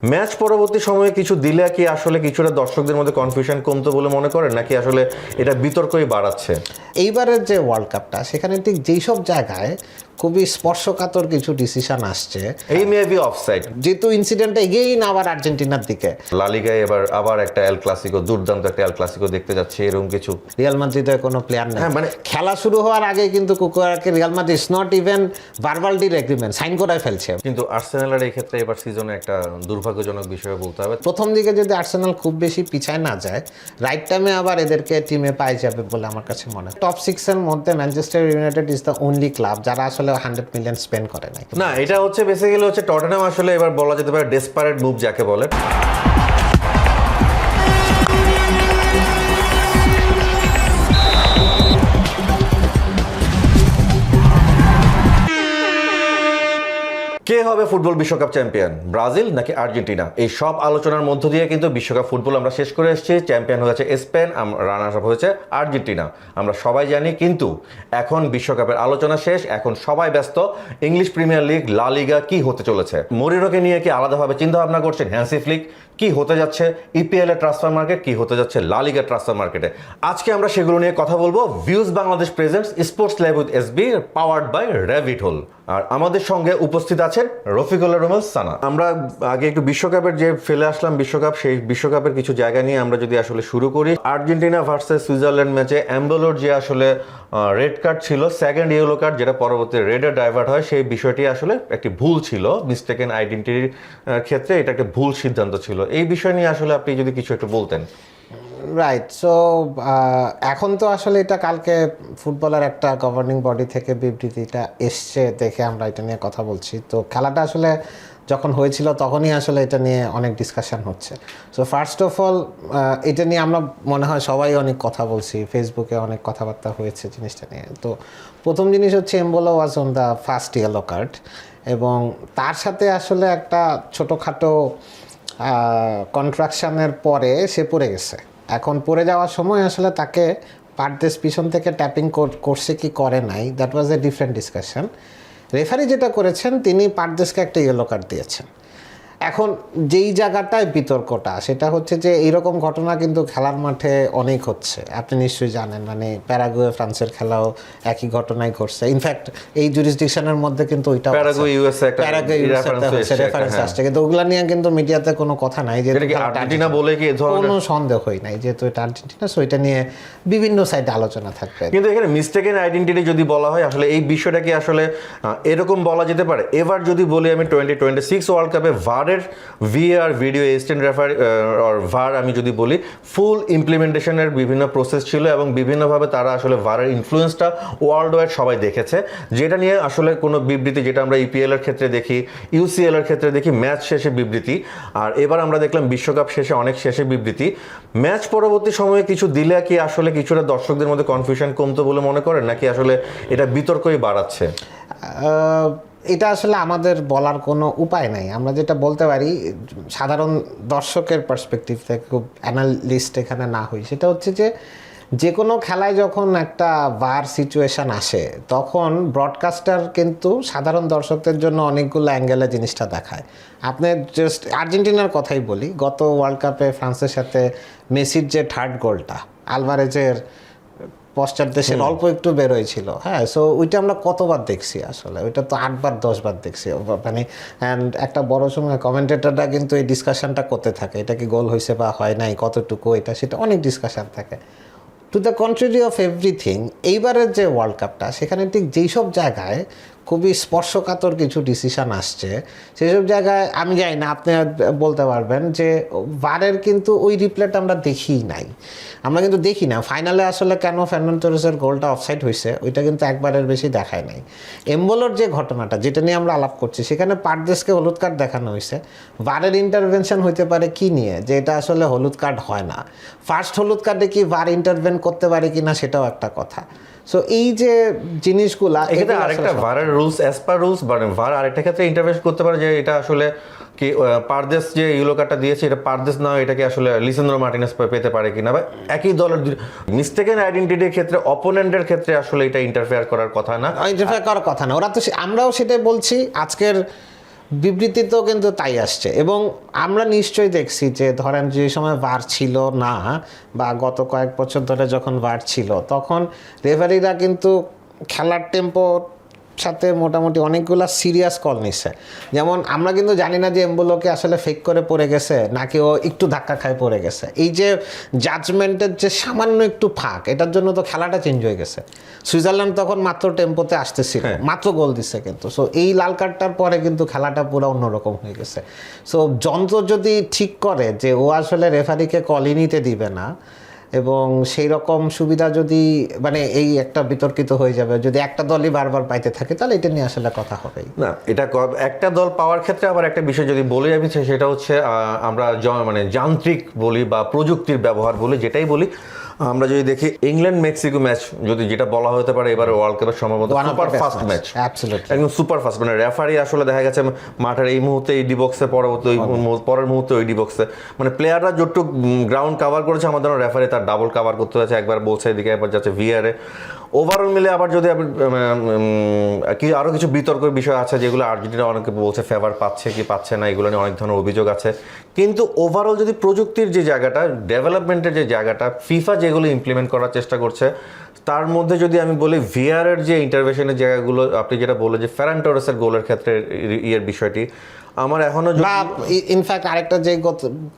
Match পরবর্তী সময়ে কিছু দিলে কি আসলে কিছুটা দর্শকদের মধ্যে কনফিউশন কমতো বলে মনে করেন, নাকি আসলে এটা বিতর্কই বাড়াচ্ছে? এইবারের যে ওয়ার্ল্ড কাপটা সেখানে ঠিক যেই সব জায়গায় খুবই স্পর্শকাতর কিছু ডিসিশন আসছে, এই মেবি অফসাইড, যেহেতু ইনসিডেন্টটা এগেইন আবার আর্জেন্টিনার দিকে। লা লিগায় এবার আবার একটা এল ক্লাসিকো, দুর্দান্ত একটা এল ক্লাসিকো দেখতে যাচ্ছে, এরকম কিছু। রিয়াল মাদ্রিদের কোনো প্লেয়ার নেই, হ্যাঁ, মানে খেলা শুরু হওয়ার আগে কিন্তু কুকুরাকে Real Madrid not even verbal deal agreement sign করায় ফেলছে। কিন্তু আর্সেনালের এই ক্ষেত্রে এবার সিজনে একটা দুর্ভাগ্যজনক বিষয় বলতে হবে। প্রথম দিকে যদি আর্সেনাল খুব বেশি পিছায় না যায়, রাইট টাইমে আবার এদেরকে টিমে পাই যাবে বলে আমার কাছে মনে হয়। টপ 6 এর মধ্যে Manchester United is the only club যারা আসলে 100 মিলিয়ন স্পেন্ড করে নাই। না, এটা হচ্ছে বেসিক্যালি হচ্ছে টটেনহাম আসলে এবার বলা যেতে পারে ডেসপারেট মুভ যাকে বলে। কে হবে ফুটবল বিশ্বকাপ চ্যাম্পিয়ন, ব্রাজিল নাকি আর্জেন্টিনা? এই সব আলোচনার মধ্য দিয়ে কিন্তু বিশ্বকাপ ফুটবল আমরা শেষ করে এসেছি। চ্যাম্পিয়ন হয়েছে স্পেন, রানার্স আপ হয়েছে আর্জেন্টিনা, আমরা সবাই জানি। কিন্তু এখন বিশ্বকাপের আলোচনা শেষ, এখন সবাই ব্যস্ত ইংলিশ প্রিমিয়ার লিগ, লা লিগা কি হতে চলেছে। মরিনোকে নিয়ে কি আলাদাভাবে চিন্তা ভাবনা করছেন হ্যান্সি ফ্লিক? কি হতে যাচ্ছে ইপিএল এর ট্রান্সফার মার্কেট, কি হতে যাচ্ছে লা লিগার ট্রান্সফার মার্কেটে, আজকে আমরা সেগুলো নিয়ে কথা বলবো। Views Bangladesh presents sports live with SB, powered by Rabbit Hole. আর আমাদের সঙ্গে উপস্থিত আছেন রফিকুল রুমেল সানা। আমরা আগে একটু বিশ্বকাপের যে ফেলে আসলাম বিশ্বকাপ, সেই বিশ্বকাপের কিছু জায়গা নিয়ে আমরা যদি আসলে শুরু করি। আর্জেন্টিনা ভার্সেস সুইজারল্যান্ড ম্যাচে এমবোলোর যে আসলে রেড কার্ড ছিল, সেকেন্ড ইয়েলো কার্ড, যেটা পরবর্তী রেডে ডাইভার্ট হয়, সেই বিষয়টি আসলে একটি ভুল ছিল। মিস্টেকেন আইডেন্টিটির ক্ষেত্রে এটা একটা ভুল সিদ্ধান্ত ছিল। এই বিষয় নিয়ে আসলে আপনি যদি কিছু একটু বলতেন। রাইট, সো এখন তো আসলে এটা কালকে ফুটবলের একটা গভর্নিং বডি থেকে বিবৃতিটা এসছে দেখে আমরা এটা নিয়ে কথা বলছি। তো খেলাটা আসলে যখন হয়েছিল তখনই আসলে এটা নিয়ে অনেক ডিসকাশন হচ্ছে। সো ফার্স্ট অফ অল এটা নিয়ে আমরা মনে হয় সবাই অনেক কথা বলছি, ফেসবুকে অনেক কথাবার্তা হয়েছে জিনিসটা নিয়ে। তো প্রথম জিনিস হচ্ছে Embolo was on the first yellow card, এবং তার সাথে আসলে একটা ছোটোখাটো কন্ট্রাকশানের পরে সে পড়ে গেছে। এখন পড়ে যাওয়ার সময় আসলে তাকে পারদেশ পিছন থেকে ট্যাপিং করছে কি করে নাই, that was a different discussion. Referee যেটা করেছেন, তিনি পারদেশকে একটা ইয়েলো কার্ড দিয়েছেন। এখন যেই জায়গাটায় বিতর্কটা সেটা হচ্ছে যে এইরকম ঘটনা কিন্তু খেলার মাঠে অনেক হচ্ছে, আপনি নিশ্চয়ই জানেন। মানে প্যারাগুয়ে ফ্রান্সের খেলাও একই ঘটনাই ঘটছে। ইনফ্যাক্ট এই জুরিসডিকশনের মধ্যে কিন্তু ওইটা প্যারাগুয়ে ইউএসএ একটা রেফারেন্স আসছে, কিন্তু ওগুলা নিয়ে কিন্তু মিডিয়াতে কোনো কথা নাই, যে আর্জেন্টিনা বলে কি কোনো সন্দেহই নাই যেহেতু এটা আর্জেন্টিনা, সো এটা নিয়ে বিভিন্ন সাইডে আলোচনা থাকবে। কিন্তু এখানে মিস্টেকেন আইডেন্টিটি যদি বলা হয়, আসলে এই বিষয়টা কি আসলে এরকম বলা যেতে পারে? এবার যদি বলি আমি 2026 ওয়ার্ল্ড কাপে ভারের VR, video assistant referee or ভার, আমি যদি বলি ফুল ইমপ্লিমেন্টেশনের বিভিন্ন প্রসেস ছিল, এবং বিভিন্নভাবে তারা আসলে ভারের ইনফ্লুয়েন্সটা ওয়ার্ল্ড ওয়াইড সবাই দেখেছে। যেটা নিয়ে আসলে কোনো বিবৃতি, যেটা আমরা ইপিএল এর ক্ষেত্রে দেখি, ইউসিএল এর ক্ষেত্রে দেখি ম্যাচ শেষে বিবৃতি, আর এবার আমরা দেখলাম বিশ্বকাপ শেষে অনেক শেষে বিবৃতি। ম্যাচ পরবর্তী সময়ে কিছু দিলে কি আসলে কিছুটা দর্শকদের মধ্যে কনফিউশন কমতো বলে মনে করেন, নাকি আসলে এটা বিতর্কই বাড়াচ্ছে? এটা আসলে আমাদের বলার কোনো উপায় নাই। আমরা যেটা বলতে পারি, সাধারণ দর্শকের পার্সপেক্টিভ থেকে, খুব অ্যানালিস্ট এখানে না হই, সেটা হচ্ছে যে কোনো খেলায় যখন একটা ভার সিচুয়েশান আসে, তখন ব্রডকাস্টার কিন্তু সাধারণ দর্শকদের জন্য অনেকগুলো অ্যাঙ্গেলে জিনিসটা দেখায়। আপনি জাস্ট আর্জেন্টিনার কথাই বলি, গত ওয়ার্ল্ড কাপে ফ্রান্সের সাথে মেসির যে থার্ড গোলটা আলভারেজের পশ্চাৎ দেশের অল্প একটু বেরোয়ছিল, হ্যাঁ, সো ওইটা আমরা কতবার দেখছি আসলে, ওইটা তো 8বার 10বার দেখছি। মানে অ্যান্ড একটা বড় সময় কমেন্টেটররা কিন্তু এই ডিসকাশনটা করতে থাকে, এটা কি গোল হয়েছে বা হয় নাই, কতটুকু এটা সেটা অনেক ডিসকাশন থাকে। To the contrary of everything, এইবারের যে ওয়ার্ল্ড কাপটা সেখানে ঠিক যেই সব জায়গায় খুবই স্পর্শকাতর কিছু ডিসিশান আসছে, সেসব জায়গায় আমি জানি না, আপনি বলতে পারবেন যে ভারের কিন্তু ওই রিপ্লেটা আমরা দেখিই নাই। আমরা কিন্তু দেখি না ফাইনালে আসলে কেন ফার্নান্ডো তোরেসের গোলটা অফসাইড হয়েছে, ওইটা কিন্তু একবারের বেশি দেখায় নাই। এমবোলোর যে ঘটনাটা যেটা নিয়ে আমরা আলাপ করছি, সেখানে পারদেশকে হলুদ কার্ড দেখানো হয়েছে। ভারের ইন্টারভেনশন হইতে পারে কি নিয়ে, যে এটা আসলে হলুদ কার্ড হয় না। ফার্স্ট হলুদ কার্ডে কি ভার ইন্টারভেন করতে পারে কিনা সেটাও একটা কথা। সো এই যে জিনিসগুলা, এক্ষেত্রে আরেকটা ভারের রুলস, অ্যাজ পার রুলস, ভার আরেকটা ক্ষেত্রে ইন্টারভেন করতে পারে, যে এটা আসলে কি পারদেশ যে ইয়েলো কার্ডটা দিয়েছে, এটা পারদেশ না, এটাকে আসলে লিসেন্দ্রো মার্টিনেস পেতে পারে কিনা, বা একই দলের মিস্টেকেন আইডেন্টিটির ক্ষেত্রে অপোনেন্টের ক্ষেত্রে আসলে এটা ইন্টারফেয়ার করার কথা না, ইন্টারফেয়ার করার কথা না। ওরা তো আমরাও সেটাই বলছি। আজকের বিবৃতিতেও কিন্তু তাই আসছে এবং আমরা নিশ্চয়ই দেখছি যে ধরেন যে সময় VAR ছিল না বা গত কয়েক বছর ধরে যখন VAR ছিল তখন রেফারিরা কিন্তু খেলার টেম্পো সাথে মোটামুটি অনেকগুলা সিরিয়াস কল নিচ্ছে। যেমন আমরা কিন্তু জানি না যে এমবোলোকে আসলে ফেক করে পড়ে গেছে নাকি ও একটু ধাক্কা খায় পড়ে গেছে। এই যে জাজমেন্টের যে সামান্য একটু ফাঁক, এটার জন্য তো খেলাটা চেঞ্জ হয়ে গেছে। সুইজারল্যান্ড তখন মাত্র টেম্পোতে আসতেছিল, মাত্র গোল দিচ্ছে কিন্তু। সো এই লাল কার্ডটার পরে কিন্তু খেলাটা পুরো অন্যরকম হয়ে গেছে। সো যন্ত্র যদি ঠিক করে যে ও আসলে রেফারিকে কলই নিতে দিবে না এবং সেই রকম সুবিধা যদি মানে এই একটা বিতর্কিত হয়ে যাবে, যদি একটা দলই বারবার পাইতে থাকে তাহলে এটা নিয়ে আসলে কথা হবেই না। এটা একটা দল পাওয়ার ক্ষেত্রে আবার একটা বিষয় যদি বলে যাবি সেটা হচ্ছে আমরা মানে যান্ত্রিক বলি বা প্রযুক্তির ব্যবহার বলি, যেটাই বলি। আমরা যদি দেখি ইংল্যান্ড মেক্সিকো ম্যাচ, যদি যেটা বলা হতে পারে এবার ওয়ার্ল্ড কাপের সম্ভবত সুপার ফাস্ট ম্যাচ, একদম সুপার ফাস্ট, মানে রেফারি আসলে দেখা গেছে মাঠের এই মুহূর্তে এই ডি বক্সে, পরের মুহূর্তে ওই ডি বক্সে, মানে প্লেয়াররা যতটুক গ্রাউন্ড কাভার করেছে আমাদের রেফারি তার ডাবল কাভার করতে যাচ্ছে, একবার বলছে এদিকে একবার যাচ্ছে ভিআরে। ওভারঅল মিলে আবার যদি কি আরও কিছু বিতর্কের বিষয় আছে যেগুলো আর্জেন্টিনা অনেকে বলছে ফেভার পাচ্ছে কি পাচ্ছে না, এগুলো নিয়ে অনেক ধরনের অভিযোগ আছে। কিন্তু ওভারঅল যদি প্রযুক্তির যে জায়গাটা, ডেভেলপমেন্টের যে জায়গাটা, ফিফা যেগুলো ইমপ্লিমেন্ট করার চেষ্টা করছে, তার মধ্যে যদি আমি বলি ভিআরের যে ইন্টারভেনশনের জায়গাগুলো, আপনি যেটা বললেন যে ফেরান টোরেসের গোলের ক্ষেত্রে ইয়ের বিষয়টি, আমার এখনো ইনফ্যাক্ট আরেকটা যে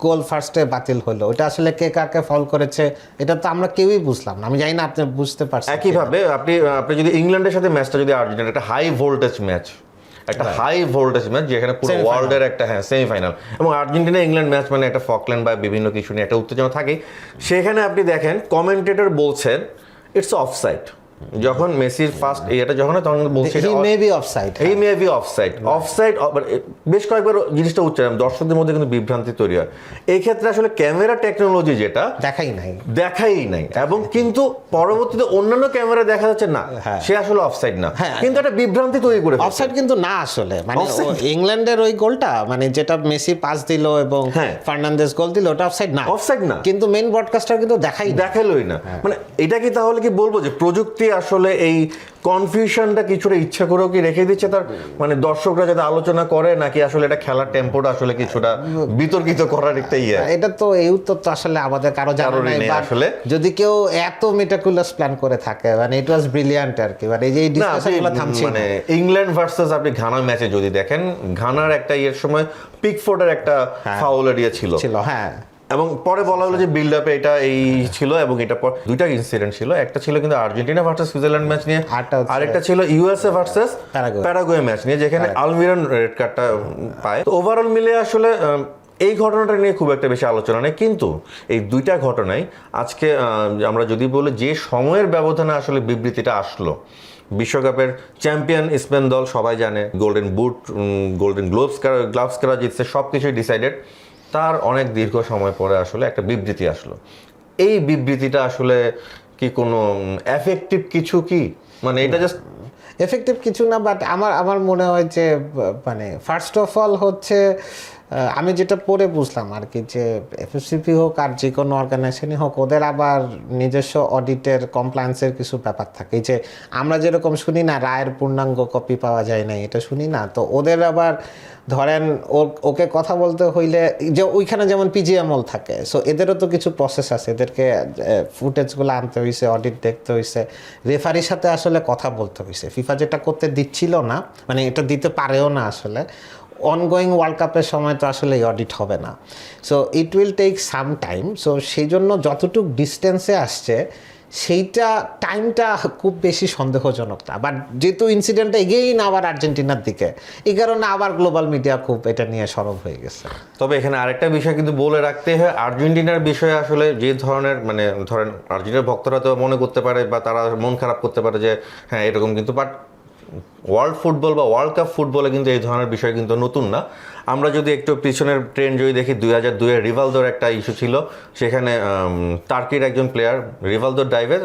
গোল ফার্স্টে বাতিল হলো, ওটা আসলে কে কাকে ফল করেছে এটা তো আমরা কেউই বুঝলাম না। আমি জানি না আপনি বুঝতে পারছেন। একইভাবে আপনি যদি ইংল্যান্ডের সাথে ম্যাচটা যদি আর্জেন্টিনা, একটা হাই ভোল্টেজ ম্যাচ, একটা হাই ভোল্টেজ ম্যাচ যেখানে পুরো ওয়ার্ল্ডের একটা সেমিফাইনাল, এবং আর্জেন্টিনা ইংল্যান্ড ম্যাচ মানে একটা ফকল্যান্ড বা বিভিন্ন কিছু নিয়ে একটা উত্তেজনা থাকেই। সেখানে আপনি দেখেন কমেন্টেটর বলছেন ইটস অফসাইড, যখন মেসির ফার্স্ট এটা যখন তখন বলছে he may be offside, he may be offside. Offside বেশ কয়েকবার জিনিসটা উচ্চারণ দর্শকদের মধ্যে কিন্তু বিভ্রান্তি তৈরি হয়। এই ক্ষেত্রে আসলে ক্যামেরা টেকনোলজি যেটা দেখাই নাই এবং কিন্তু পরবর্তীতে অন্যান্য ক্যামেরা দেখা যাচ্ছে না সে আসলে অফসাইড না, কিন্তু একটা বিভ্রান্তি তৈরি করে অফসাইড কিন্তু না আসলে, মানে ইংল্যান্ডের ওই গোলটা মানে যেটা মেসি পাস দিল এবং ফার্নান্দেজ গোল দিল ওটা অফসাইড না, কিন্তু মেইন ব্রডকাস্টার কিন্তু দেখাইলোই না। মানে এটা কি তাহলে কি বলবো যে প্রযুক্তি আসলে এই কনফিউশনটা কিছুটা ইচ্ছা করেও কি রেখে দিচ্ছে তার, মানে দর্শকরা যাতে আলোচনা করে, নাকি আসলে এটা খেলার টেম্পোটা আসলে কিছুটা বিতর্কিত করার একটা এটা তো এই উত্তর তো আসলে আমাদের কারো জানা নাই। আসলে যদি কেউ এত মেটাকুলাস প্ল্যান করে থাকে, মানে ইট ওয়াজ ব্রিলিয়ান্ট আর কি। মানে এই যে ডিসকাশনগুলো থামছে, মানে ইংল্যান্ড ভার্সেস আপনি ঘানা ম্যাচে যদি দেখেন, ঘানার একটা ইয়ের সময় পিকফোর্ডের একটা ফাউল এরিয়া ছিল, হ্যাঁ, এবং পরে বলা হলো যে বিল্ড আপে এটা এই ছিল, এবং এটা পর দুইটা ইনসিডেন্ট ছিল। একটা ছিল কিন্তু আর্জেন্টিনা ভার্সেস সুইজারল্যান্ড ম্যাচ নিয়ে, আরেকটা ছিল ইউএসএ ভার্সেস প্যারাগুয়ে ম্যাচ নিয়ে, যেখানে আলমিরন রেড কার্ডটা পায়। তো ওভারঅল মিলে আসলে এই ঘটনাটা নিয়ে খুব একটা বেশি আলোচনা নেই, কিন্তু এই দুইটা ঘটনায় আজকে আমরা যদি বলি যে সময়ের ব্যবধানে আসলে বিবৃতিটা আসলো, বিশ্বকাপের চ্যাম্পিয়ন স্পেন দল সবাই জানে, গোল্ডেন বুট, গোল্ডেন গ্লাভস কারা জিতছে, সব কিছুই ডিসাইডেড। তার অনেক দীর্ঘ সময় পরে আসলে একটা বিবৃতি আসলো। এই বিবৃতিটা আসলে কি কোনো এফেক্টিভ কিছু কি, মানে এটা জাস্ট এফেক্টিভ কিছু না, বাট আমার মনে হয় যে মানে ফার্স্ট অফ অল হচ্ছে আমি যেটা পড়ে বুঝলাম আর কি, যে এফএসসিপি হোক আর যে কোনো অর্গানাইজেশনই হোক, ওদের আবার নিজস্ব অডিটের কমপ্লায়েন্সের কিছু ব্যাপার থাকে। যে আমরা যেরকম শুনি না রায়ের পূর্ণাঙ্গ কপি পাওয়া যায় না, এটা শুনি না, তো ওদের আবার ধরেন ওকে কথা বলতে হইলে যে ওইখানে যেমন পিজিএমএল থাকে, সো এদেরও তো কিছু প্রসেস আছে, এদেরকে ফুটেজগুলো আনতে হয়েছে, অডিট দেখতে হয়েছে, রেফারির সাথে আসলে কথা বলতে হয়েছে। ফিফা যেটা করতে দিচ্ছিল না, মানে এটা দিতে পারেও না আসলে, অনগোয়িং ওয়ার্ল্ড কাপের সময় তো আসলে এই অডিট হবে না। So it will take some time. So সেই জন্য যতটুকু ডিস্টেন্সে আসছে সেইটা টাইমটা খুব বেশি সন্দেহজনক না, বাট যেহেতু ইনসিডেন্টটা এগেইন আবার আর্জেন্টিনার দিকে, এই কারণে আবার গ্লোবাল মিডিয়া খুব এটা নিয়ে সরব হয়ে গেছে। তবে এখানে আরেকটা বিষয় কিন্তু বলে রাখতে হয়, আর্জেন্টিনার বিষয়ে আসলে যে ধরনের মানে ধরেন আর্জেন্টিনার ভক্তরা তো মনে করতে পারে বা তারা মন খারাপ করতে পারে যে হ্যাঁ এরকম, কিন্তু বাট ওয়ার্ল্ড ফুটবল বা ওয়ার্ল্ড কাপ ফুটবলে কিন্তু এই ধরনের বিষয় কিন্তু নতুন না। আমরা যদি একটু পিছনের ট্রেন্ড যদি দেখি, 2002-এ রিভালদোর একটা ইস্যু ছিল, সেখানে টার্কির একজন প্লেয়ার রিভালদোর ডাইভে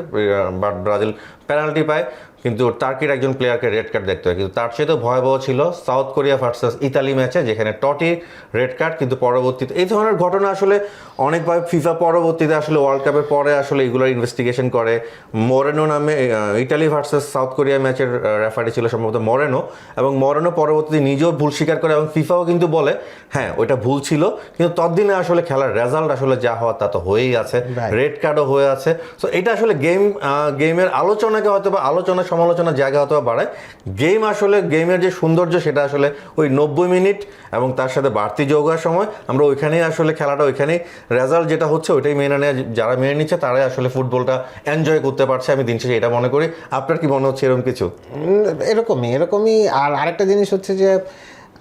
বাট ব্রাজিল পেনাল্টি পায়, কিন্তু টার্কির একজন প্লেয়ারকে রেড কার্ড দেখতে হয়, কিন্তু তার চেয়ে তো ভয়াবহ ছিল সাউথ কোরিয়া ভার্সেস ইতালি ম্যাচে, যেখানে টটি রেড কার্ড, কিন্তু পরবর্তীতে এই ধরনের ঘটনা আসলে অনেকভাবে ফিফা পরবর্তীতে আসলে ওয়ার্ল্ড কাপের পরে আসলে এগুলোর ইনভেস্টিগেশন করে। মোরেনো নামে ইতালি ভার্সেস সাউথ কোরিয়া ম্যাচের রেফারি ছিল সম্ভবত মোরেনো, এবং মোরেনো পরবর্তীতে নিজেও ভুল স্বীকার করে এবং ফিফাও কিন্তু বলে হ্যাঁ ওইটা ভুল ছিল, কিন্তু ততদিনে আসলে খেলার রেজাল্ট আসলে যা হওয়ার তা তো হয়েই আছে, রেড কার্ডও হয়ে আছে। সো এটা আসলে গেমের আলোচনাকে হয়তো বা আলোচনা সমালোচনার জায়গা হয়তো বাড়ায়। গেম আসলে গেমের যে সৌন্দর্য সেটা আসলে ওই 90 মিনিট এবং তার সাথে বাড়তি যোগ হওয়ার সময় আমরা ওইখানেই আসলে খেলাটা ওইখানেই রেজাল্ট যেটা হচ্ছে ওইটাই মেনে নেয়, যারা মেনে নিচ্ছে তারাই আসলে ফুটবলটা এনজয় করতে পারছে, আমি দিন শেষে এটা মনে করি। আপনার কি মনে হচ্ছে এরকম কিছু? এরকমই। আর আরেকটা জিনিস হচ্ছে যে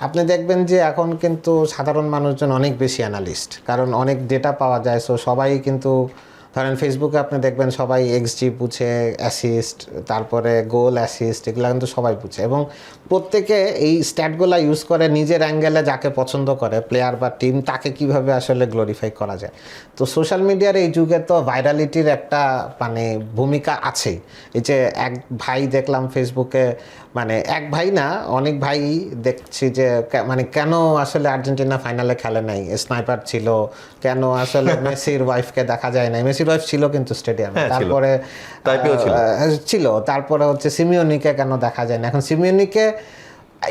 আপনি দেখবেন যে এখন কিন্তু সাধারণ মানুষজন অনেক বেশি অ্যানালিস্ট, কারণ অনেক ডেটা পাওয়া যায়। সো সবাই কিন্তু ধরেন ফেসবুকে আপনি দেখবেন সবাই এক্সজি বুঝে, অ্যাসিস্ট, তারপরে গোল অ্যাসিস্ট, এগুলো কিন্তু সবাই বুঝে, এবং প্রত্যেকে এই স্ট্যাটগুলো ইউজ করে নিজের অ্যাঙ্গেলে যাকে পছন্দ করে প্লেয়ার বা টিম তাকে কিভাবে আসলে গ্লোরিফাই করা যায়। তো সোশ্যাল মিডিয়ার এই যুগে তো ভাইরালিটির একটা মানে ভূমিকা আছেই। এই যে এক ভাই দেখলাম ফেসবুকে, মানে এক ভাই না অনেক ভাই দেখছি যে মানে কেন আসলে আর্জেন্টিনা ফাইনালে খেলে নাই, স্নাইপার ছিল, কেন আসলে মেসির ওয়াইফকে দেখা যায় নাই। মেসির ওয়াইফ ছিল কিন্তু স্টেডিয়ামে, তারপরে ছিল, তারপরে হচ্ছে সিমিওনিকে কেন দেখা যায় না। এখন সিমিওনিকে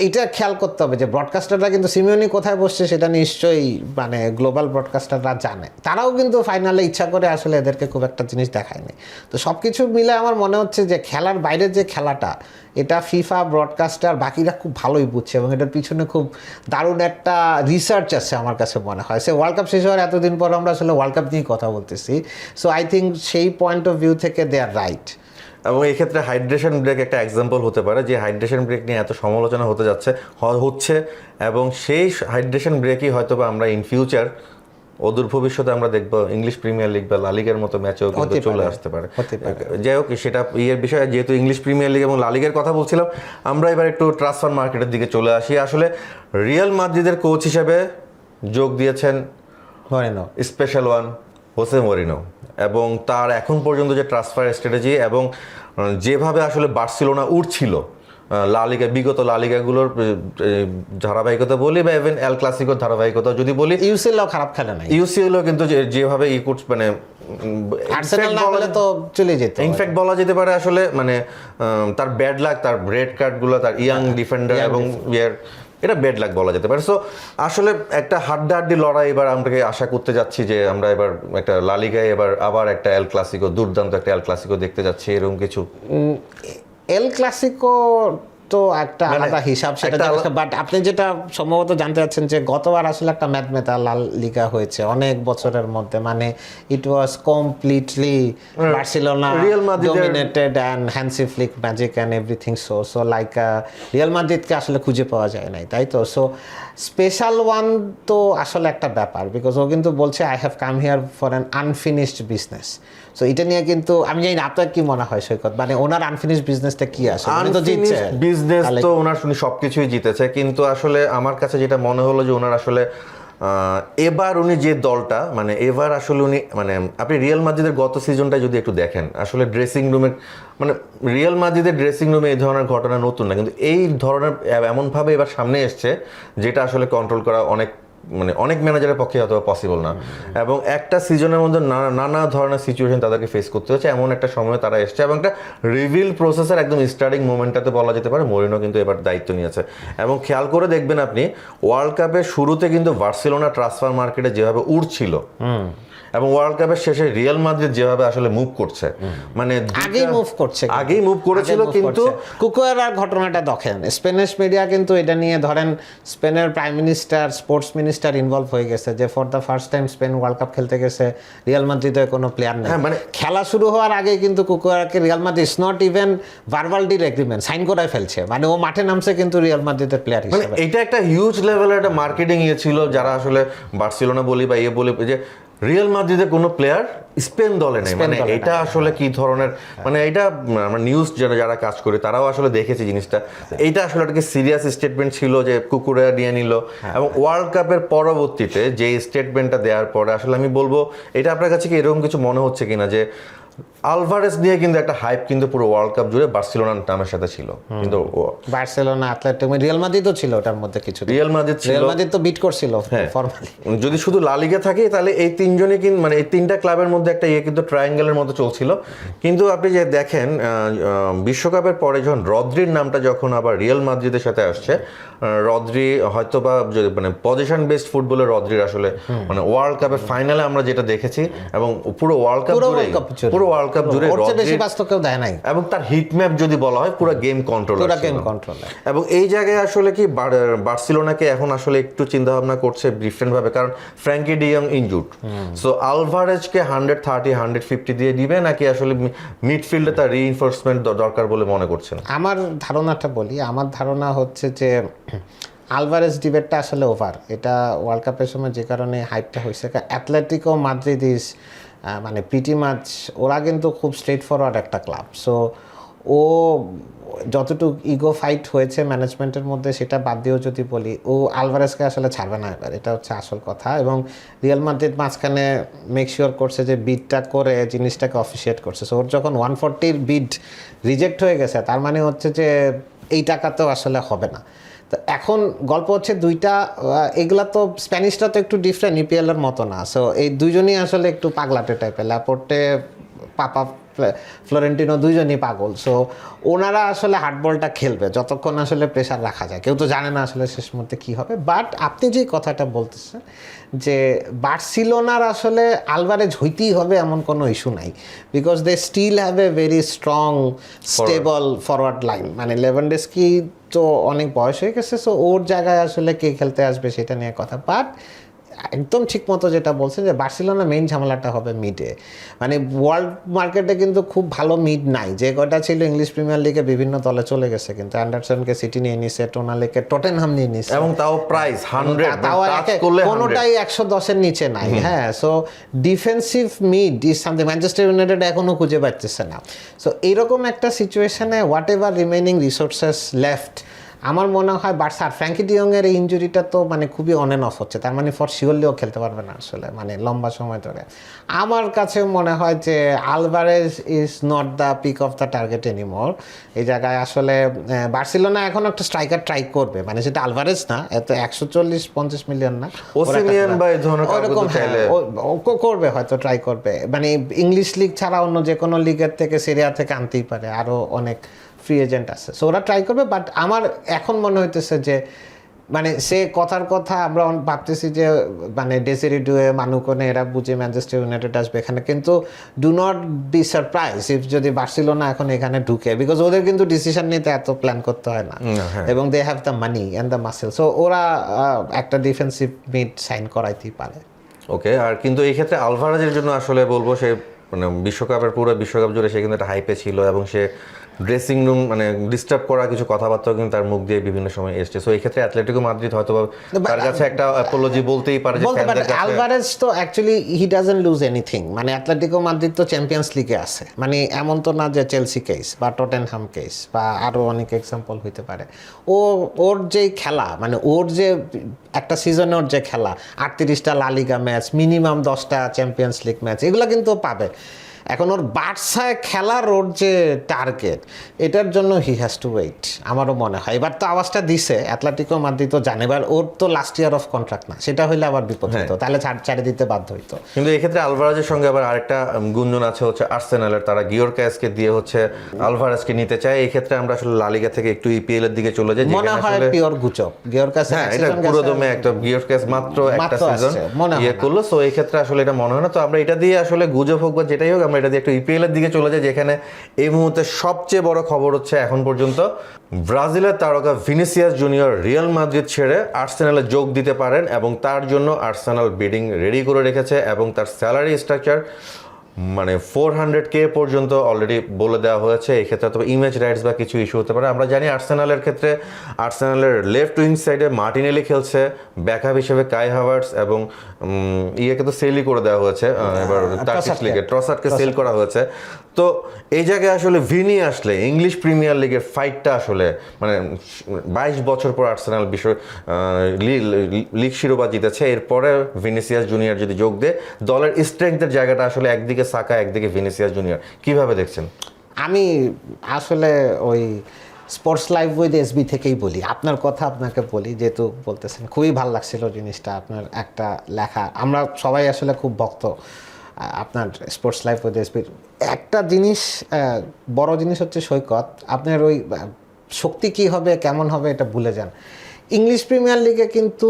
এটা খেয়াল করতে হবে যে ব্রডকাস্টাররা কিন্তু সিমিওনি কোথায় বসছে সেটা নিশ্চয়ই মানে গ্লোবাল ব্রডকাস্টাররা জানে, তারাও কিন্তু ফাইনালে ইচ্ছা করে আসলে এদেরকে খুব একটা জিনিস দেখায়নি। তো সব কিছু মিলে আমার মনে হচ্ছে যে খেলার বাইরের যে খেলাটা, এটা ফিফা, ব্রডকাস্টার, বাকিরা খুব ভালোই বুঝছে, এবং এটার পিছনে খুব দারুণ একটা রিসার্চ আছে আমার কাছে মনে হয়। সে ওয়ার্ল্ড কাপ শেষ হওয়ার এতদিন পর আমরা আসলে ওয়ার্ল্ড কাপ নিয়েই কথা বলতেছি। সো আই থিঙ্ক সেই পয়েন্ট অফ ভিউ থেকে দে আর রাইট। এবং এই ক্ষেত্রে হাইড্রেশন ব্রেক একটা এক্সাম্পল হতে পারে, যে হাইড্রেশন ব্রেক নিয়ে এত সমালোচনা হচ্ছে, এবং সেই হাইড্রেশন ব্রেকই হয়তো বা আমরা ইন ফিউচার অদূর ভবিষ্যতে আমরা দেখবো ইংলিশ প্রিমিয়ার লিগ বা লা লিগার মতো ম্যাচেও কিন্তু চলে আসতে পারে। যাই হোক, সেটা ইয়ের বিষয়ে, যেহেতু ইংলিশ প্রিমিয়ার লিগ এবং লা লিগার কথা বলছিলাম, আমরা এবার একটু ট্রান্সফার মার্কেটের দিকে চলে আসি। আসলে রিয়াল মাদ্রিদের কোচ হিসেবে যোগ দিয়েছেন স্পেশাল ওয়ান হোসে মরিনো, এবং তার এখন পর্যন্ত যে ট্রান্সফার স্ট্র্যাটেজি এবং যেভাবে আসলে বার্সেলোনা উঠছিল লা লিগা, বিগত লা লিগাগুলোর ধারাবাহিকতা বলি বা ইভেন এল ক্লাসিকোর ধারাবাহিকতা যদি বলি, ইউসিএলও খারাপ খেলে না, ইউসিএলও কিন্তু যেভাবে মানে আর্সেনাল না হলে তো চলে যেত, ইনফ্যাক্ট বলা যেতে পারে আসলে মানে তার ব্যাড লাক, তার রেড কার্ডগুলো, তার ইয়াং ডিফেন্ডার এবং এটা ব্যাড লাক বলা যেতে পারে। সো আসলে একটা হাড্ডাহাড্ডি লড়াই এবার আমরাকে আশা করতে যাচ্ছি যে আমরা এবার একটা লা লিগায় এবার আবার একটা এল ক্লাসিকো, দুর্দান্ত একটা এল ক্লাসিকো দেখতে যাচ্ছি, এরকম কিছু। এল ক্লাসিকো তো একটা আলাদা হিসাব, সেটা বাট আপনি যেটা সম্ভবত জানতে চাচ্ছেন যে গতবার আসলে একটা ম্যাথমেটা লাল লিগা হয়েছে অনেক বছরের মধ্যে, মানে it was completely Barcelona dominated and Hansi Flick magic and everything. So like Real মাদ্রিদকে আসলে খুঁজে পাওয়া যায় নাই, তাই তো। সো স্পেশাল ওয়ান তো আসলে একটা ব্যাপার, বিকজ ও কিন্তু বলছে I have come here for an unfinished business. So এটা নিয়ে কিন্তু আমি জানি না আপনার কি মনে হয় সৈকত, মানে ওনার আনফিনিশড বিজনেসটা কি আছে? বিজনেস তো ওনার শুনি সবকিছুই জিতেছে, কিন্তু আসলে আমার কাছে যেটা মনে হলো যে ওনার আসলে এবার উনি যে দলটা, মানে এবার আসলে উনি মানে আপনি রিয়াল মাদ্রিদের গত সিজনটা যদি একটু দেখেন, আসলে ড্রেসিং রুমের মানে রিয়াল মাদ্রিদের ড্রেসিং রুমে এই ধরনের ঘটনা নতুন না, কিন্তু এই ধরনের এমনভাবে এবার সামনে এসছে যেটা আসলে কন্ট্রোল করা অনেক ম্যানেজারের পক্ষে হয়তো পসিবল না, এবং একটা সিজনের মধ্যে নানা ধরনের সিচুয়েশন তাদেরকে ফেস করতে হচ্ছে, এমন একটা সময় তারা এসছে, এবং একটা রিভিল প্রসেসের একদম স্টার্টিং মোমেন্টটাতে বলা যেতে পারে মরিনো কিন্তু এবার দায়িত্ব নিয়েছে। এবং খেয়াল করে দেখবেন আপনি ওয়ার্ল্ড কাপের শুরুতে কিন্তু বার্সেলোনা ট্রান্সফার মার্কেটে যেভাবে উঠছিল, এবং ওয়ার্ল্ড কাপের শেষে রিয়াল মাদ্রিদ যেভাবে আসলে মুভ করছে, মানে আগেই মুভ করেছিল, কিন্তু কুকুয়ারার ঘটনাটা দেখেন, স্পেনিশ মিডিয়া কিন্তু এটা নিয়ে ধরেন স্পেনের prime minister, sports minister involve হয়ে গেছে যে for the first time spend world cup খেলতে গেছে, রিয়াল মাদ্রিদের কোনো প্লেয়ার নেই। মানে খেলা শুরু হওয়ার আগে কিন্তু কুকুয়ারাকে Real Madrid not even verbal deal agreement sign করে ফেলছে, মানে ও মাঠে নামছে কিন্তু রিয়াল মাদ্রিদের প্লেয়ার হিসেবে। এটা একটা হিউজ লেভেলের একটা মার্কেটিং ছিল, যারা আসলে বার্সেলোনা বলি বা বলি যে রিয়াল মাদ্রিদের কোনো প্লেয়ার স্পেন দলে নেই, মানে এটা আসলে কি ধরনের, মানে এটা আমরা নিউজ যারা কাজ করে তারাও আসলে দেখেছে জিনিসটা, এইটা আসলে একটা সিরিয়াস স্টেটমেন্ট ছিল যে কুকুরা নিয়ে নিল। এবং ওয়ার্ল্ড কাপের পরবর্তীতে যে স্টেটমেন্টটা দেওয়ার পরে আসলে আমি বলবো এটা আপনার কাছে কি এরকম কিছু মনে হচ্ছে কিনা যে আলভারেজ নিয়ে কিন্তু একটা হাইপ কিন্তু পুরো ওয়ার্ল্ড কাপ জুড়ে বার্সেলোনার নামের সাথে ছিল, কিন্তু বার্সেলোনা, অ্যাথলেটিকো, রিয়াল মাদ্রিদও ছিল ওটার মধ্যে কিছু। রিয়াল মাদ্রিদ ছিল, রিয়াল মাদ্রিদ তো বিট করছিল ফরমালি। যদি শুধু লা লিগা থাকে তাহলে এই তিনজনই কিন্তু মানে এই তিনটা ক্লাবের মধ্যে একটা কিন্তু ট্রায়াঙ্গেলের মতো চলছিল। কিন্তু আপনি যে দেখেন বিশ্বকাপের পরে যখন রদ্রির নামটা যখন আবার রিয়াল মাদ্রিদের সাথে আসছে, রদ্রি হয়তো বা মানে পজিশন বেসড ফুটবলের রদ্রির আসলে মানে ওয়ার্ল্ড কাপের ফাইনালে আমরা যেটা দেখেছি এবং পুরো ওয়ার্ল্ড কাপ জুড়ে বেশি বাস্তব কেউ দেয় নাই, এবং তার হিট ম্যাপ যদি বলা হয় পুরো গেম কন্ট্রোল, এবং এই জায়গায় আসলে কি বার্সেলোনাকে এখন আসলে একটু চিন্তা ভাবনা করছে ডিফারেন্ট ভাবে, কারণ ফ্র্যাঙ্কি ডি ইয়ং ইনজুড। সো আলভারেজকে 130-150 দিয়ে দিবে নাকি আসলে মিডফিল্ডে তার রিইনফোর্সমেন্ট দরকার বলে মনে করছেন? আমার ধারণাটা বলি, আমার ধারণা হচ্ছে যে আলভারেজ ডিবেটটা আসলে ওভার। এটা ওয়ার্ল্ড কাপের সময় যে কারণে হাইপটা হয়েছে, অ্যাথলেটিকো মাদ্রিদ ইজ মানে প্রিটি মাচ, ওরা কিন্তু খুব স্ট্রেট ফরওয়ার্ড একটা ক্লাব। সো ও যতটুকু ইগো ফাইট হয়েছে ম্যানেজমেন্টের মধ্যে সেটা বাদ দিয়েও যদি বলি, ও আলভারেজকে আসলে ছাড়বে না এবার, এটা হচ্ছে আসল কথা। এবং রিয়াল মাদ্রিদ মাঝখানে মেক শিওর করছে যে বিডটা করে জিনিসটাকে অফিসিয়েট করছে। সো ওর যখন 140 বিড রিজেক্ট হয়ে গেছে, তার মানে হচ্ছে যে এই টাকাতেও আসলে হবে না। তো এখন গল্প হচ্ছে দুইটা, এগুলা তো স্প্যানিশটা তো একটু ডিফারেন্ট, ইপিএলের মতো না। সো এই দুইজনই আসলে একটু পাগলাটে টাইপের, ল্যাপোর্টে পাপা ফ্লোরেন্টিনো দুইজনই পাগল। সো ওনারা আসলে হার্ডবলটা খেলবে যতক্ষণ আসলে প্রেশার রাখা যায়, কেউ তো জানে না আসলে শেষ মুহূর্তে কী হবে। বাট আপনি যে কথাটা বলতেছেন যে বার্সেলোনার আসলে আলভারেজ হইতেই হবে এমন কোনো ইস্যু নাই, because they still have a very strong stable forward line. মানে লেভানডস্কি তো অনেক বয়স হয়ে গেছে, সো ওর জায়গায় আসলে কে খেলতে আসবে সেটা নিয়ে কথা। বাট একদম ঠিক মতো যেটা বলছেন যে বার্সেলোনা মেইন ঝামেলাটা হবে মিডে। মানে ওয়ার্ল্ড মার্কেটে কিন্তু খুব ভালো মিড নাই, যে কটা ছিল ইংলিশ প্রিমিয়ার লিগে বিভিন্ন দলে চলে গেছে, কিন্তু অ্যান্ডারসনকে সিটি নিয়ে নিছে, টোনালেকে টটেনহাম নিয়ে নিছে, এবং তাও প্রাইস 100, তাও কোনোটাই 110-এর নিচে নাই। হ্যাঁ, so defensive mid is something Manchester United এখনো খুঁজে পাচ্ছে না। সো এইরকম একটা সিচুয়েশনে what ever remaining resources left, আমার মনে হয় বার্সা ফ্র্যাঙ্কি ডিয়ংয়ের এই ইঞ্জুরিটা তো মানে খুবই অন অ্যান্ড অফ হচ্ছে, তার মানে ফর শিওরলিও খেলতে পারবে না আসলে মানে লম্বা সময় ধরে। আমার কাছে মনে হয় যে Alvarez is not the peak of the target anymore. এই জায়গায় আসলে বার্সেলোনা এখন একটা স্ট্রাইকার ট্রাই করবে, মানে সেটা আলভারেজ না, এত 140-50 মিলিয়ন না, করবে হয়তো, ট্রাই করবে। মানে ইংলিশ লিগ ছাড়া অন্য যে কোনো লিগের থেকে, সিরিয়া থেকে আনতেই পারে, আরও অনেক ফ্রি এজেন্ট আছে, সো ওরা ট্রাই করবে। বাট আমার এখন মনে হইতেছে যে মানে সে কথার কথা আমরা ভাবতেছি যে মানে ডেসিরি ডুয়ে, মানুকনে এরা বুঝে ম্যানচেস্টার ইউনাইটেড আসবে এখানে, কিন্তু do not be surprise if যদি বার্সেলোনা এখন এখানে ঢুকে, বিকজ ওদের কিন্তু ডিসিশন নিতে এত প্ল্যান করতে হয় না, এবং they have the money and the muscle. So ওরা একটা ডিফেন্সিভ মিড সাইন করাইতেই পারে। ওকে, আর কিন্তু এই ক্ষেত্রে আলভারেজের জন্য আসলে বলবো, সে মানে বিশ্বকাপের পুরো বিশ্বকাপ জুড়ে সে কিন্তু একটা হাইপে ছিল, এবং সে ড্রেসিং রুম মানে ডিস্টার্ব করা কিছু কথাবার্তাও কিন্তু তার মুখ দিয়ে বিভিন্ন সময় এসছে। সো এই ক্ষেত্রে অ্যাথলেটিকো মাদ্রিদ হয়তো তার কাছে একটা অ্যাপোলজি বলতেই পারে যে আলভারেজ তো actually he doesn't lose anything. মানে অ্যাথলেটিকো মাদ্রিদ তো চ্যাম্পিয়ন্স লিগে আছে, মানে এমন তো না যে চেলসি কেস বা টটেনহাম কেস বা আরও অনেক এক্সাম্পল হইতে পারে। ওর যে খেলা, মানে ওর যে একটা সিজনে ওর যে খেলা, 38টা লা লিগা ম্যাচ, মিনিমাম 10টা চ্যাম্পিয়ন্স লিগ ম্যাচ, এগুলো কিন্তু পাবে। এখন ওর বার্সায় খেলার ওর যে টার্গেট, এটার জন্য হি হ্যাজ টু ওয়েট আমারও মনে হয়। এবার তো আওয়াজটা দিছে অ্যাথলেটিকো মাদ্রিদ তো জানে, এবার ওর তো লাস্ট ইয়ার অফ কন্ট্রাক্ট না, সেটা হইলে আবার বিপদ হতো, তাহলে ছাড়ে দিতে বাধ্য হইতো। কিন্তু এক্ষেত্রে আলভারেজের সঙ্গে আবার আরেকটা গুঞ্জন আছে হচ্ছে আর্সেনালের, তারা গিওরকাসকে দিয়ে হচ্ছে আলভারেজকে নিতে চায়। এই ক্ষেত্রে আমরা আসলে লা লিগা থেকে একটু ইপিএল এর দিকে চলে যাই, মনে হয় পিওর গুজব। গিওরকাস, হ্যাঁ, এটা পুরোদমে একটা গিওরকাস মাত্র একটা সিজন ইয়ে করলো, সো এই ক্ষেত্রে আসলে এটা মনে হয় না। তো আমরা এটা দিয়ে আসলে গুজব হোক বা যেটাই হোক, আমরা এটা দিয়ে একটু ইপিএল এর দিকে চলে যায়, যেখানে এই মুহূর্তে সবচেয়ে বড় খবর হচ্ছে এখন পর্যন্ত ব্রাজিলের তারকা ভিনিসিয়াস জুনিয়র রিয়াল মাদ্রিদ ছেড়ে আর্সেনালে যোগ দিতে পারেন, এবং তার জন্য আর্সেনাল বিডিং রেডি করে রেখেছে, এবং তার স্যালারি স্ট্রাকচার মানে 400K পর্যন্ত অলরেডি বলে দেওয়া হয়েছে। এই ক্ষেত্রে তবে ইমেজ রাইটস বা কিছু ইস্যু হতে পারে। আমরা জানি আর্সেনালের ক্ষেত্রে আর্সেনালের লেফট উইং সাইডে মার্টিনেলি খেলছে, ব্যাকআপ হিসেবে কাই হাভার্টস, এবং ইয়েকে তো সেলই করে দেওয়া হয়েছে, এবার টার্কিশ লিগে ট্রসার্ডকে সেল করা হয়েছে। তো এই জায়গায় আসলে ভিনি আসলে ইংলিশ প্রিমিয়ার লিগের ফাইটটা আসলে মানে 22 বছর পর আর্সেনাল লিগ শিরোপা জিতেছে, এরপরে ভিনিসিয়াস জুনিয়র যদি যোগ দেয়, দলের স্ট্রেংথের জায়গাটা আসলে একদিকে একদিকে সাকা একদিকে ভিনিসিয়াস জুনিয়র, কিভাবে দেখছেন? আমি আসলে ওই স্পোর্টস লাইভ উইথ এসবি থেকেই বলি, আপনার কথা আপনাকে বলি, যেহেতু বলতেছেন খুবই ভালো লাগছিল জিনিসটা, আপনার একটা লেখা, আমরা সবাই আসলে খুব ভক্ত আপনার স্পোর্টস লাইভ উইথ এসবির। একটা জিনিস, বড় জিনিস হচ্ছে সৈকত, আপনার ওই শক্তি কী হবে কেমন হবে এটা ভুলে যান। ইংলিশ প্রিমিয়ার লিগে কিন্তু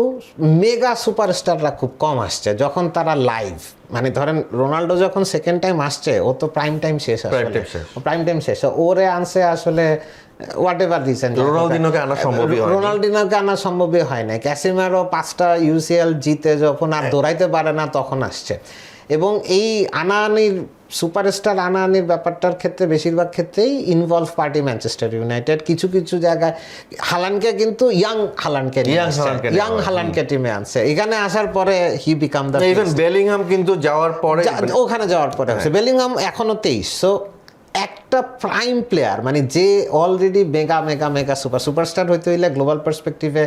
মেগা সুপারস্টাররা খুব কম আসছে যখন তারা লাইভ, মানে ধরেন রোনাল্ডো যখন সেকেন্ড টাইম আসছে, ও তো প্রাইম টাইম শেষ, প্রাইম টাইম শেষ, ওরে আনছে আসলে হোয়াট এভার রিজন, রোনালদিনোকে আনা সম্ভবই হয় না। ক্যাসিমেরো 5টা ইউসিএল জিতে যখন আর দৌড়াইতে পারে না তখন আসছে। এবং এই আনাআনির সুপারস্টার আনাআনির ব্যাপারটার ক্ষেত্রে বেশিরভাগ ক্ষেত্রেই ইনভলভ পার্টি ম্যানচেস্টার ইউনাইটেড। কিছু কিছু জায়গায় হালানকে কিন্তু ইয়াং হালানকে টিমে আনছে, এখানে আসার পরে হি বিকাম দ্য, ইভেন বেলিংহাম কিন্তু যাওয়ার পরে, ওখানে যাওয়ার পরে হচ্ছে বেলিংহাম এখনো 23। সো একটা প্রাইম প্লেয়ার, মানে যে already mega mega mega superstar হইতে হইলে গ্লোবাল পার্সপেক্টিভে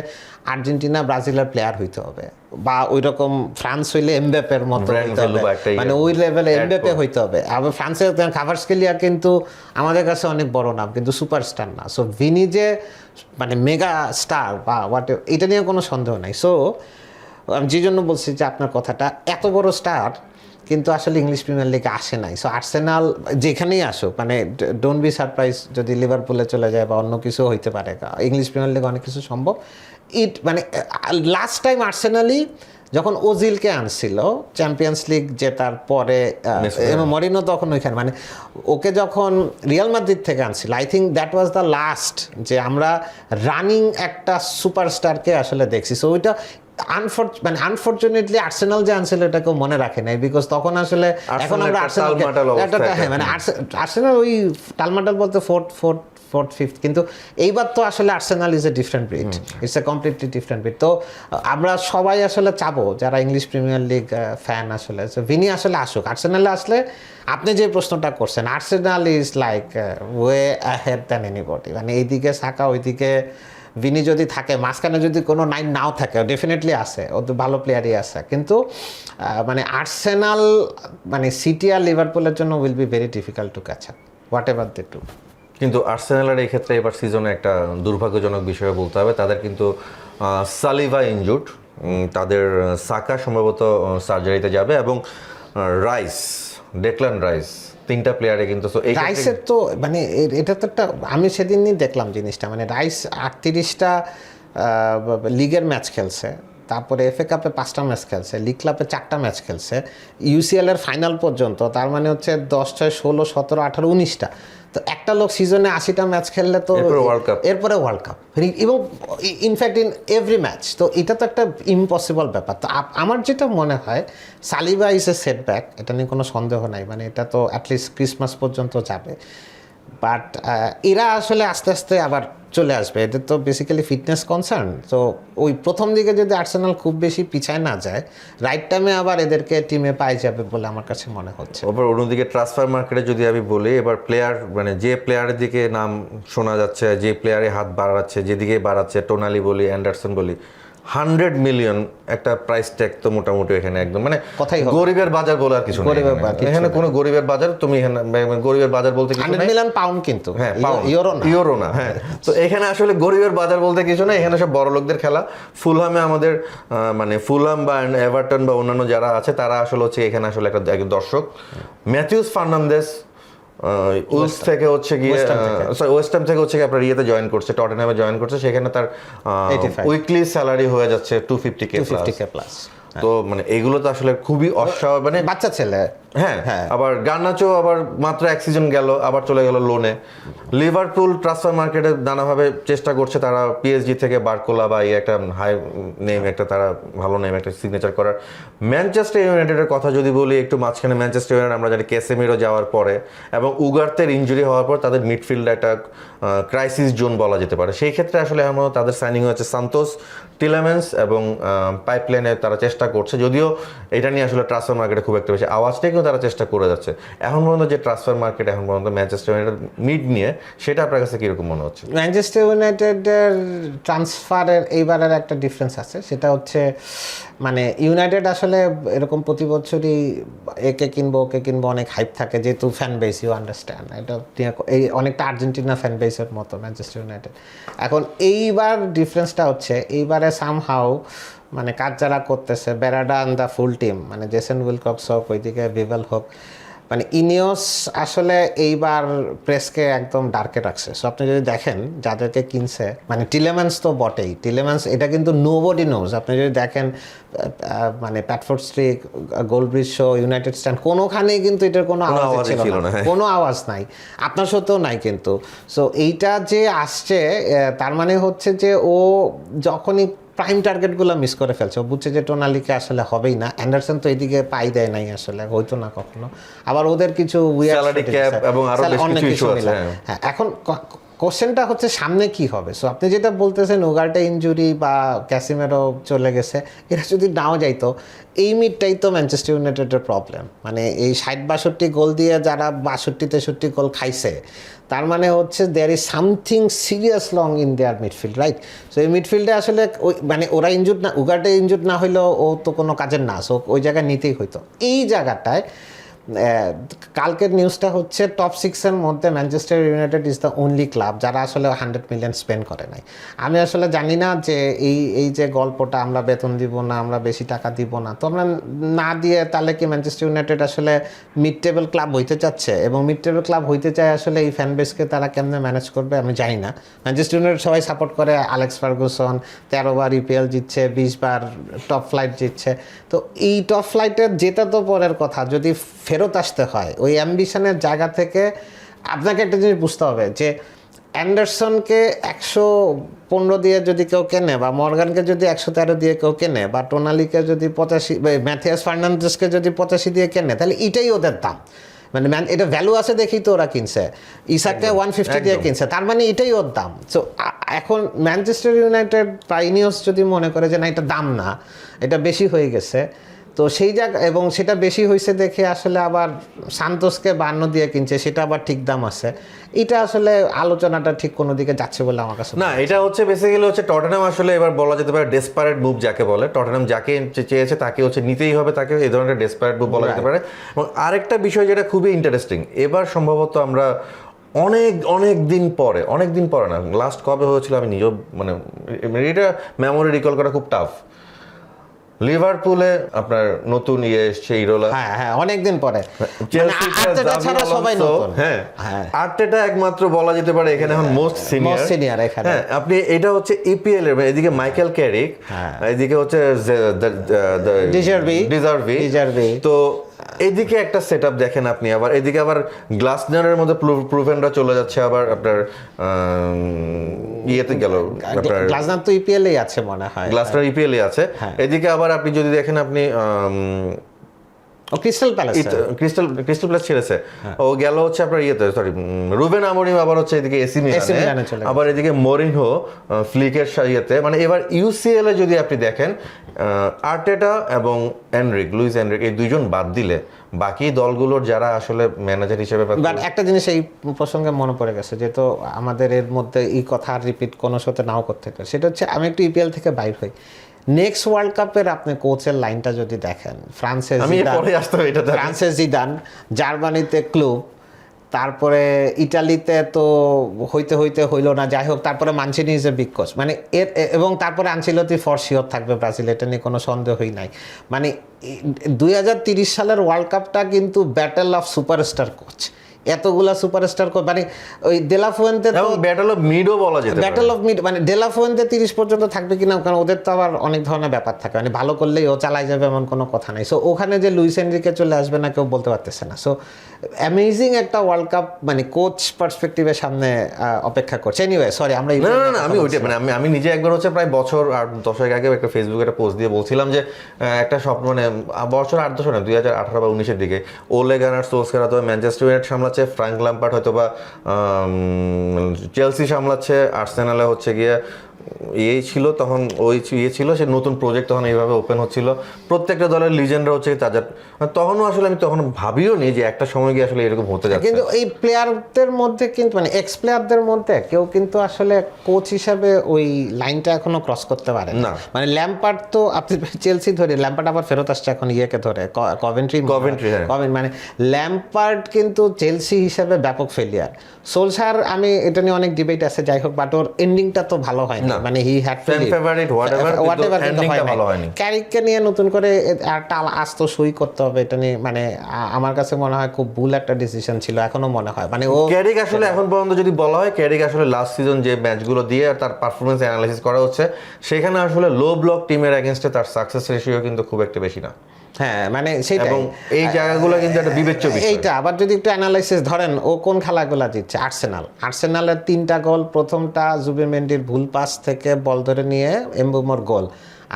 আর্জেন্টিনা ব্রাজিলের প্লেয়ার হইতে হবে, বা ওই রকম ফ্রান্স হইলে এমবাপ্পের মতো হইতে হবে, মানে ওই লেভেলে এমবাপ্পে হইতে হবে। আবার ফ্রান্সের কাভারস্কেলিয়া কিন্তু আমাদের কাছে অনেক বড় নাম, কিন্তু সুপারস্টার না। সো ভিনি যে মানে মেগা স্টার বা হোয়াট, এটা নিয়ে কোনো সন্দেহ নাই। সো আমি যে জন্য বলছি যে আপনার কথাটা, এত বড় স্টার কিন্তু আসলে ইংলিশ প্রিমিয়ার লিগে আসে নাই। সো আর্সেনাল যেখানেই আসুক, মানে ডোন্ট বি সারপ্রাইজ যদি লিভারপুলে চলে যায় বা অন্য কিছু হইতে পারে, ইংলিশ প্রিমিয়ার লিগে অনেক কিছু সম্ভব। মানে লাস্ট টাইম আর্সেনালই যখন ওজিলকে আনছিল চ্যাম্পিয়ন্স লিগ জেতার পরে, মরিনো তখন ওইখানে, মানে ওকে যখন রিয়াল মাদ্রিদ থেকে আনছিল, I think that was the last যে আমরা রানিং একটা সুপারস্টারকে আসলে দেখছি। সো ওইটা আনফরচুনেটলি আর্সেনাল যে আনছিল এটা কেউ মনে রাখে নাই, বিকজ তখন আসলে এখন আমরা আর্সেনাল ওই টালমাটাল বলতে ফোর্থ ফিফথ, কিন্তু এইবার তো আসলে Arsenal is a different breed, it's a completely different breed. তো আমরা সবাই আসলে চাবো যারা ইংলিশ প্রিমিয়ার লিগ ফ্যান আসলে, ভিনি আসলে আসুক। আর্সেনালে আসলে আপনি যে প্রশ্নটা করছেন, Arsenal is like way ahead than anybody, মানে এইদিকে সাকা ওইদিকে ভিনি যদি থাকে, মাঝখানে যদি কোনো নাইন নাও থাকে, ডেফিনেটলি আছে, ও তো ভালো প্লেয়ারই আছে, কিন্তু মানে আর্সেনাল মানে সিটি আর লিভারপুলের জন্য will be very difficult to catch up whatever they do. কিন্তু আর্সেনালের এই ক্ষেত্রে এবার সিজনে একটা দুর্ভাগ্যজনক বিষয় বলতে হবে, তাদের কিন্তু সালিভা ইনজুর্ড, তাদের সাকা সম্ভবত সার্জারিতে যাবে, এবং ডেকলান রাইস, 3টা প্লেয়ারে কিন্তু। রাইসের তো মানে এটা তো একটা, আমি সেদিনই দেখলাম জিনিসটা, মানে রাইস 38টা লিগের ম্যাচ খেলছে, তারপরে এফএ কাপে 5টা ম্যাচ খেলছে, লিগ ক্লাবে 4টা ম্যাচ খেলছে, ইউসিএল এর ফাইনাল পর্যন্ত, তার মানে হচ্ছে 10, 6, 16, 17, 18, 19টা। তো একটা লোক সিজনে 80টা ম্যাচ খেললে তো এরপরে ওয়ার্ল্ড কাপ, এবং ইনফ্যাক্ট ইন এভরি ম্যাচ, তো এটা তো একটা ইম্পসিবল ব্যাপার। তো আমার যেটা মনে হয় সালিবা ইজ এ সেটব্যাক, এটা নিয়ে কোনো সন্দেহ নাই, মানে এটা তো অ্যাটলিস্ট ক্রিসমাস পর্যন্ত যাবে, বাট এরা আসলে আস্তে আস্তে আবার চলে আসবে, এদের তো বেসিক্যালি ফিটনেস কনসার্ন। তো ওই প্রথম দিকে যদি আর্সেনাল খুব বেশি পিছায় না যায়, রাইট টাইমে আবার এদেরকে টিমে পাই যাবে বলে আমার কাছে মনে হচ্ছে। এবার অন্যদিকে ট্রান্সফার মার্কেটে যদি আমি বলি, এবার প্লেয়ার, মানে যে প্লেয়ারের দিকে নাম শোনা যাচ্ছে, যে প্লেয়ারে হাত বাড়াচ্ছে, যেদিকে বাড়াচ্ছে, টোনালি বলি, অ্যান্ডারসন বলি, 100 মিলিয়ন একটা প্রাইস ট্যাগ তো মোটামুটি এখানে একদম, মানে গরিবের বাজার বলে আর কিছু নেই এখানে, কোনো গরিবের বাজার, তুমি এখানে গরিবের বাজার বলতে কিছু 100 মিলিয়ন পাউন্ড, কিন্তু হ্যাঁ ইউরো না, হ্যাঁ। তো এখানে আসলে গরিবের বাজার বলতে কিছু না, এখানে সব বড় লোকদের খেলা। ফুলহামে আমাদের মানে ফুলহাম বা এভারটন বা অন্যান্য যারা আছে তারা আসলে হচ্ছে এখানে আসলে একটা দর্শক। ম্যাথিউস ফার্নান্দেস উলস থেকে হচ্ছে গিয়ে, ওয়েস্ট হ্যাম থেকে হচ্ছে গিয়ে আপনার ইয়েতে জয়েন করছে, টটেনহামে জয়েন করছে, সেখানে তার উইকলি স্যালারি হয়ে যাচ্ছে 250K প্লাস। তো মানে এগুলো তো আসলে খুবই অস্বাভাবিক, মানে বাচ্চা ছেলে। হ্যাঁ, আবার গার্নাচো আবার মাত্র এক সিজন গেল, আবার চলে গেল লোনে। লিভারপুল ট্রান্সফার মার্কেটে নানাভাবে চেষ্টা করছে তারা পিএসজি থেকে বারকোলা বা একটা হাই নেম, একটা তারা ভালো নেম একটা সিগনেচার করার। ম্যানচেস্টার ইউনাইটেডের কথা যদি বলি একটু মাঝখানে, ম্যানচেস্টার ইউনাইটেড আমরা জানি ক্যাসেমিরো যাওয়ার পরে এবং উগার্তের ইনজুরি হওয়ার পর তাদের মিডফিল্ডে একটা ক্রাইসিস জোন বলা যেতে পারে। সেই ক্ষেত্রে আসলে আমরা তাদের সাইনিং হয়েছে সান্তোস, টিলেমেন্স এবং পাইপলাইনে তারা চেষ্টা করছে, যদিও এটা নিয়ে আসলে ট্রান্সফার মার্কেটে খুব একটা বেশি আওয়াজ নেই, কিন্তু তারা চেষ্টা করে যাচ্ছে। এখন পর্যন্ত যে ট্রান্সফার মার্কেট এখন পর্যন্ত ম্যানচেস্টার ইউনাইটেড মিড নিয়ে, সেটা আপনার কাছে কিরকম মনে হচ্ছে? ম্যানচেস্টার ইউনাইটেডের ট্রান্সফারের এইবারের একটা ডিফারেন্স আছে, সেটা হচ্ছে মানে ইউনাইটেড আসলে এরকম প্রতি বছরই একে কিনবো ওকে কিনবো অনেক হাইপ থাকে, যেহেতু ফ্যান বেস, ইউ আন্ডারস্ট্যান্ড, এটা এই অনেকটা আর্জেন্টিনা ফ্যান বেসের মতো ম্যানচেস্টার ইউনাইটেড। এখন এইবার ডিফারেন্সটা হচ্ছে এইবারে সামহাউ মানে কাজ যারা করতেছে, বেরাডা অ্যান্ড দ্য ফুল টিম, মানে জেসন উইলকক্স হোক, ওইদিকে ভিভেল হোক, মানে ইনিওস আসলে এইবার প্রেসকে একদম ডার্কে রাখছে। সো আপনি যদি দেখেন যাদেরকে কিনছে, মানে টিলেম্যান্স তো বটেই, টিলেম্যান্স এটা কিন্তু নোবডি নোজ। আপনি যদি দেখেন মানে প্যাটফোর্ড স্ট্রিক, গোলব্রিজ শো, ইউনাইটেড স্ট্যান্ড, কোনোখানেই কিন্তু এটার কোনো আওয়াজ ছিল না, কোনো আওয়াজ নাই, আপনার সত্ত্বেও নাই কিন্তু। সো এইটা যে আসছে তার মানে হচ্ছে যে ও যখনই প্রাইম টার্গেটগুলো মিস করে ফেলছে, ও বুঝছে যে টোনালিকে আসলে হবেই না। অ্যান্ডারসন তো এইদিকে পাই দেয় নাই, আসলে হইতো না কখনো। আবার ওদের কিছু অনেক কিছু মিলে। হ্যাঁ, এখন কোশ্চেনটা হচ্ছে সামনে কি হবে। সো আপনি যেটা বলতেছেন উগার্টে ইনজুরি বা ক্যাসিমেরো চলে গেছে, এরা যদি নাও যাইতো, এই মিডটাই তো ম্যানচেস্টার ইউনাইটেডের প্রবলেম। মানে এই 60-62 গোল দিয়ে যারা 62-63 গোল খাইছে, তার মানে হচ্ছে there is something serious long in their midfield, right? So এই মিডফিল্ডে আসলে ওই মানে ওরা ইনজুর্ড না, উগার্টে ইনজুর্ড না হইলেও ও তো কোনো কাজের না, সো ওই জায়গায় নিতেই হইতো। এই জায়গাটায় কালকের নিউজটা হচ্ছে টপ 6-এর মধ্যে Manchester United is the only club যারা আসলে 100 মিলিয়ন স্পেন্ড করে নাই। আমি আসলে জানি না যে এই যে গল্পটা আমরা বেতন দিব না, আমরা বেশি টাকা দিব না, তো আমরা না দিয়ে তাহলে কি ম্যানচেস্টার ইউনাইটেড আসলে মিড টেবিল ক্লাব হইতে চাচ্ছে? এবং মিড টেবিল ক্লাব হইতে চায় আসলে এই ফ্যান বেসকে তারা কেমনে ম্যানেজ করবে আমি জানি না। ম্যানচেস্টার ইউনাইটেড সবাই সাপোর্ট করে, অ্যালেক্স ফার্গুসন 13 বার ইপিএল জিতছে, 20 বার টপ ফ্লাইট জিতছে। তো এই টপ ফ্লাইটের জেতা তো পরের কথা, যদি ফেরত আসতে হয় ওই অ্যাম্বিশনের জায়গা থেকে, আপনাকে একটা জিনিস বুঝতে হবে যে অ্যান্ডারসনকে 115 দিয়ে যদি কেউ কেনে, বা মর্গানকে যদি 113 দিয়ে কেউ কেনে, বা টোনালিকে যদি 85, ম্যাথিয়াস ফার্নান্দেজকে যদি 85 দিয়ে কেনে, তাহলে এটাই ওদের দাম। মানে এটা ভ্যালু আছে দেখেই তো ওরা কিনছে। ইসাককে 150 দিয়ে কিনছে, তার মানে এটাই ওর দাম। সো এখন ম্যানচেস্টার ইউনাইটেড বা ইনিওস যদি মনে করে যে না এটা দাম না, এটা বেশি হয়ে গেছে, তো সেই জায়গা, এবং সেটা বেশি হয়েছে দেখে আসলে আবার সান্তোসকে 52 দিয়ে কিনছে, সেটা আবার ঠিক দাম আছে। এটা আসলে আলোচনাটা ঠিক কোনো দিকে যাচ্ছে বলে আমার কাছে না। এটা হচ্ছে বেসিক্যালি হচ্ছে টটেনহাম আসলে এবার বলা যেতে পারে ডেসপারেট মুভ যাকে বলে, টটেনহাম যাকে চেয়েছে তাকে হচ্ছে নিতেই হবে, তাকে এই ধরনের ডেসপারেট মুভ বলা যেতে পারে। এবং আরেকটা বিষয় যেটা খুবই ইন্টারেস্টিং, এবার সম্ভবত আমরা অনেক দিন পরে না, লাস্ট কবে হয়েছিল আমি নিজেও মানে এটা মেমোরি রিকল করা খুব টাফ। লিভারপুলে আপনার নতুন এসছে ইরোলা, হ্যাঁ অনেকদিন পরে, আর্টেটা একমাত্র বলা যেতে পারে এখানে এখন মোস্ট সিনিয়র এখানে। হ্যাঁ, আপনি এটা হচ্ছে ইপিএল এর, এদিকে মাইকেল ক্যারিক, এদিকে হচ্ছে ডিজার্ভি, তো এদিকে একটা সেটআপ দেখেন আপনি। আবার এদিকে আবার গ্লাসনারের মধ্যে প্রুভেনরা চলে যাচ্ছে, আবার আপনার ইয়েতে গেল, আপনার গ্লাসনার তো ইপিএল এই আছে মনে হয়, গ্লাসনার ইপিএল এ আছে। এদিকে আবার আপনি যদি দেখেন আপনি ক্রিস্টাল প্যালেস ছেড়েছে, ও গেল হচ্ছে আপনার ইয়েতে, সরি রুবেন আমরিম আবার হচ্ছে এদিকে এসি মিলানে, আবার এদিকে মরিনহো ফ্লিকের ইয়েতে। মানে এবার ইউসিএল এ যদি আপনি দেখেন আর্টেটা এবং লুইস এনরিক এই দুইজন বাদ দিলে বাকি দলগুলোর যারা আসলে ম্যানেজার হিসেবে, একটা জিনিস এই প্রসঙ্গে মনে পড়ে গেছে, যেহেতু আমাদের এর মধ্যে এই কথা রিপিট কোনো সাথে নাও করতে পারে, সেটা হচ্ছে আমি একটু ইপিএল থেকে বাইর হই। নেক্সট ওয়ার্ল্ড কাপের আপনি কোচের লাইনটা যদি দেখেন, ফ্রান্সে জিদান, জার্মানিতে ক্লুব, তারপরে ইটালিতে তো হইতে হইলো না, যাই হোক, তারপরে Mancini is a big coach, মানে এবং তারপরে আনচেলত্তি ফর শিওর থাকবে ব্রাজিল, এটা নিয়ে কোনো সন্দেহই নাই। মানে 2030 সালের ওয়ার্ল্ড কাপটা কিন্তু ব্যাটেল অফ সুপারস্টার কোচ, এতগুলা সুপারস্টার, মানে ওই ডেলাফুয়েন্তে তো ব্যাটল অফ মিডও বলা যেতে পারে, ব্যাটল অফ মিড, মানে ডেলাফুয়েন্তে 30 পর্যন্ত থাকবে কিনা, কারণ ওদের তো আবার অনেক ধরনের ব্যাপার থাকে, মানে ভালো করলেই ও চালাই যাবে এমন কোনো কথা নাই। সো ওখানে যে লুইস এনরিকে চলে আসবে না কেউ বলতে পারতেছে না। সো অ্যামেজিং একটা ওয়ার্ল্ড কাপ, মানে কোচ পার্সপেক্টিভের সামনে অপেক্ষা করছে। এনিওয়ে সরি, আমরা না আমি ওইটা মানে আমি নিজে একবার হচ্ছে প্রায় বছর 8-10 আগে একটা ফেসবুকে একটা পোস্ট দিয়ে বলছিলাম যে একটা স্বপ্ন, মানে বছর 8-10 না 2018 বা 19-এর দিকে ওলে গানার সোলস্কার হয়তো ম্যানচেস্টার ইউনাইটেড সামলাচ্ছে, ফ্রাঙ্ক ল্যাম্পার্ড হয়তো বা চেলসি সামলাচ্ছে, আর্সেনালে হচ্ছে গিয়ে এই ছিল তখন ওই ছিল সে নতুন প্রজেক্ট তখন এইভাবে ওপেন হচ্ছিল, প্রত্যেকটা দলের লিজেন্ডরা হচ্ছে তাদের, তখনও আসলে আমি তখন ভাবিও নি যে একটা সময় গিয়ে আসলে এরকম হতে যাচ্ছে। কিন্তু এই প্লেয়ারদের মধ্যে কিন্তু মানে এক্স প্লেয়ারদের মধ্যে কেউ কিন্তু আসলে কোচ হিসাবে ওই লাইনটা এখনো ক্রস করতে পারে না। মানে ল্যাম্পার্ড তো আপনি চেলসি ধরে, ল্যাম্পার্ড আবার ফেরত আসছে এখন ইয়েকে ধরে কভেন্ট্রি, মানে ল্যাম্পার্ড কিন্তু চেলসি হিসাবে ব্যাপক ফেলিয়ার। সোলশার আমি এটা নিয়ে অনেক ডিবেট আছে, যাই হোক, বাট ওর এন্ডিংটা তো ভালো হয় না, মানে হি হ্যাড ভালো হয়নি। ক্যারিককে নিয়ে নতুন করে একটা আস্ত সই করতে হবে, এটা নিয়ে মানে আমার কাছে মনে হয় খুব ভুল একটা ডিসিশন ছিল, এখনো মনে হয়। মানে ও ক্যারিক আসলে এখন পর্যন্ত যদি বলা হয়, ক্যারিক আসলে লাস্ট সিজন যে ম্যাচগুলো দিয়ে আর তার পারফরমেন্স অ্যানালাইসিস করা হচ্ছে, সেখানে আসলে লো ব্লক টিমের এগেনস্টে তার সাকসেস রেশিও কিন্তু খুব একটা বেশি না। হ্যাঁ, মানে সেটাই, এবং এই জায়গাগুলো কিন্তু একটা বিবেচ্য বিষয়। এইটা আবার যদি একটু অ্যানালাইসিস ধরেন, ও কোন খেলাগুলো জিতছে, আর্সেনালের 3টা গোল, প্রথমটা জুবিমেন্ডির ভুল পাস থেকে বল ধরে নিয়ে এমবুমোর গোল,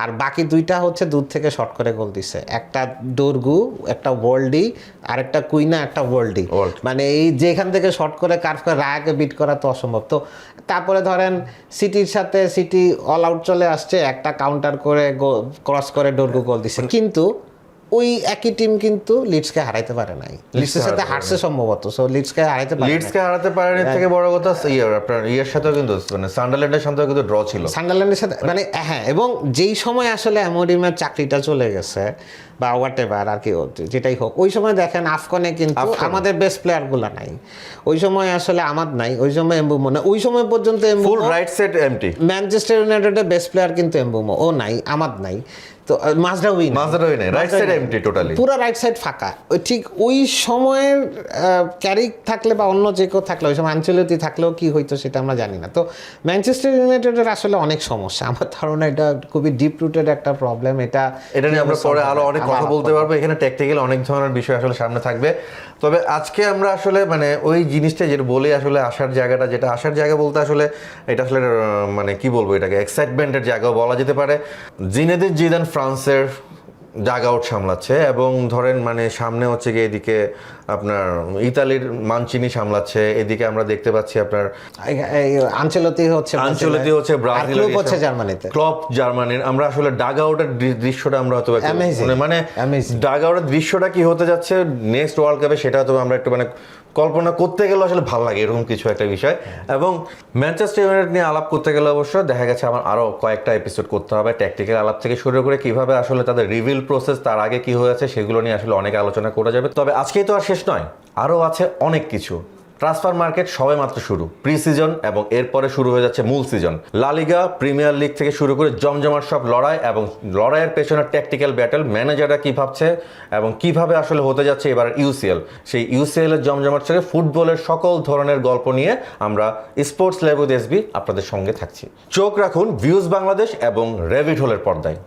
আর বাকি 2টা হচ্ছে দূর থেকে শট করে গোল দিছে, একটা ডোরগু, একটা ওয়ার্ল্ডি, আর একটা কুইনা, একটা ওয়ার্ল্ডি। মানে এই যেখান থেকে শট করে কার্ভ করে রায়াকে বিট করা তো অসম্ভব। তো তারপরে ধরেন সিটির সাথে সিটি অল আউট চলে আসছে, একটা কাউন্টার করে ক্রস করে ডোরগু গোল দিছে, কিন্তু ওই একই টিম কিন্তু লিডসকে হারাইতে পারে নাই, লিডসের সাথে হারছে সম্ভবত, সো লিডসকে হারাইতে পারে, লিডসকে হারাতে পারেনি থেকে বড় কথা আপনার ইয়ের সাথেও কিন্তু মানে সান্ডারল্যান্ডের সাথেও কিন্তু ড্র ছিল, সান্ডারল্যান্ডের সাথে, মানে হ্যাঁ। এবং যেই সময় আসলে অ্যামোরিমের চাকরিটা চলে গেছে বা হোয়াট এভার আর কি, যেটাই হোক, ওই সময় দেখেন আফগানে কিন্তু আমাদের বেস্ট প্লেয়ারগুলো নাই, ওই সময় আসলে আমাদ নাই, ওই সময় এমবুমো না, ওই সময় পর্যন্ত full right set empty. Manchester ইউনাইটেডের বেস্ট প্লেয়ার কিন্তু এমবুমো, ও নাই, আমাদ নাই, তো মাজরাউই নাই, রাইট সাইড এমটি টোটালি, পুরো রাইট সাইড ফাঁকা। ওই ঠিক ওই সময়ের ক্যারিক থাকলে বা অন্য যে কেউ থাকলে, ওই সময় আঞ্চলিক থাকলেও কি হইতো সেটা আমরা জানি না। তো ম্যানচেস্টার ইউনাইটেডের আসলে অনেক সমস্যা, আমার ধারণা এটা খুবই ডিপ রুটেড একটা প্রবলেম। এটা নিয়ে আমরা পরে আরো অনেক কথা বলতে পারবো, এখানে ট্যাকটিক্যাল অনেক ধরনের বিষয় আসলে সামনে থাকবে। তবে আজকে আমরা আসলে মানে ওই জিনিসটা যেটা বলি, আসলে আসার জায়গাটা, যেটা আসার জায়গা বলতে আসলে এটা আসলে মানে কি বলবো, এটাকে এক্সাইটমেন্টের জায়গাও বলা যেতে পারে। জিনেদিন জিদান ফ্রান্সের জাগ আউট সামলাচ্ছে, এবং ধরেন মানে সামনে হচ্ছে গিয়ে এদিকে আপনার ইতালির মানচিনি সামলাচ্ছে, এদিকে আমরা দেখতে পাচ্ছি আপনার আনচেলতি হচ্ছে ব্রাজিল, হচ্ছে জার্মানিতে, ক্লপ জার্মানির। আমরা আসলে ডাগ আউটের দৃশ্যটা আমরা হয়তো মানে ডাগ আউটের দৃশ্যটা কি হতে যাচ্ছে নেক্সট ওয়ার্ল্ড কাপে, সেটা হয়তো আমরা একটু মানে কল্পনা করতে গেলে আসলে ভালো লাগে এরকম কিছু একটা বিষয়। এবং ম্যানচেস্টার ইউনাইটেড নিয়ে আলাপ করতে গেলে অবশ্য দেখা গেছে আমার আরও কয়েকটা এপিসোড করতে হবে, ট্যাকটিক্যাল আলাপ থেকে শুরু করে কিভাবে আসলে তাদের রিভিল প্রসেস, তার আগে কি হয়েছে, সেগুলো নিয়ে আসলে অনেক আলোচনা করা যাবে। তবে আজকেই তো আর শেষ নয়, আরও আছে অনেক কিছু। ট্রান্সফার মার্কেট সবে মাত্র শুরু, প্রি সিজন, এবং এরপরে শুরু হয়ে যাচ্ছে মূল সিজন। লা লিগা, প্রিমিয়ার লিগ থেকে শুরু করে জমজমাট সব লড়াই, এবং লড়াইয়ের পেছনে ট্যাকটিক্যাল ব্যাটেল, ম্যানেজাররা কী ভাবছে এবং কিভাবে আসলে হতে যাচ্ছে এবার ইউসিএল। সেই ইউসিএল এর জমজমাট থেকে ফুটবলের সকল ধরনের গল্প নিয়ে আমরা স্পোর্টস ল্যাব উইথ এসবি আপনাদের সঙ্গে থাকছি। চোখ রাখুন ভিউজ বাংলাদেশ এবং রেভিট হোলের পর্দায়।